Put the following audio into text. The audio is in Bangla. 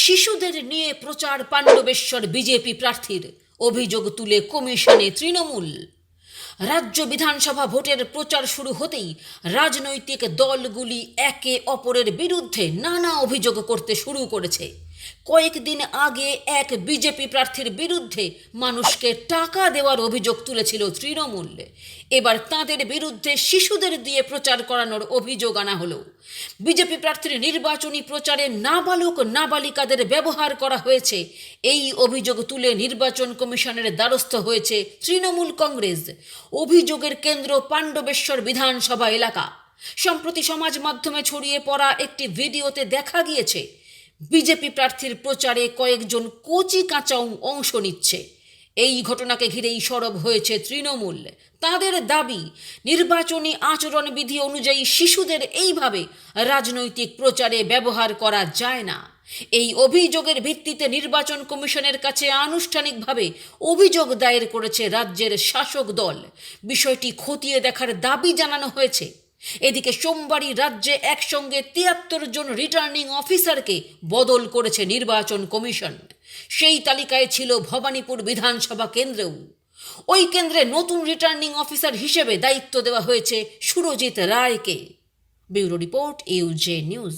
শিশুদের নিয়ে প্রচার পাণ্ডবেশ্বর বিজেপি প্রার্থীর, অভিযোগ তুলে কমিশনে তৃণমূল। রাজ্য বিধানসভা ভোটের প্রচার শুরু হতেই রাজনৈতিক দলগুলি একে অপরের বিরুদ্ধে নানা অভিযোগ করতে শুরু করেছে। কয়েকদিন আগে এক বিজেপি প্রার্থীর বিরুদ্ধে মানুষকে টাকা দেওয়ার অভিযোগ তুলেছিল তৃণমূল। এবার তাঁদের বিরুদ্ধে শিশুদের দিয়ে প্রচার করানোর অভিযোগ আনা হলো। বিজেপি প্রার্থীর নির্বাচনী প্রচারে নাবালক নাবালিকাদের ব্যবহার করা হয়েছে, এই অভিযোগ তুলে নির্বাচন কমিশনের দ্বারস্থ হয়েছে তৃণমূল কংগ্রেস। অভিযোগের কেন্দ্র পাণ্ডবেশ্বর বিধানসভা এলাকা। সম্প্রতি সমাজ মাধ্যমে ছড়িয়ে পড়া একটি ভিডিওতে দেখা গিয়েছে বিজেপি প্রার্থীর প্রচারে কয়েকজন কচি কাঁচা অংশ নিচ্ছে। এই ঘটনাকে ঘিরেই সরব হয়েছে তৃণমূল। তাদের দাবি, নির্বাচনী আচরণবিধি অনুযায়ী শিশুদের এইভাবে রাজনৈতিক প্রচারে ব্যবহার করা যায় না। এই অভিযোগের ভিত্তিতে নির্বাচন কমিশনের কাছে আনুষ্ঠানিকভাবে অভিযোগ দায়ের করেছে রাজ্যের শাসক দল। বিষয়টি খতিয়ে দেখার দাবি জানানো হয়েছে। এদিকে সোমবারই রাজ্যে একসঙ্গে ৭৩ জন রিটার্নিং অফিসারকে বদল করেছে নির্বাচন কমিশন। সেই তালিকায় ছিল ভবানীপুর বিধানসভা কেন্দ্রেও। ওই কেন্দ্রে নতুন রিটার্নিং অফিসার হিসেবে দায়িত্ব দেওয়া হয়েছে সুরজিৎ রায়কে। ব্যুরো রিপোর্ট, ইউজে নিউজ।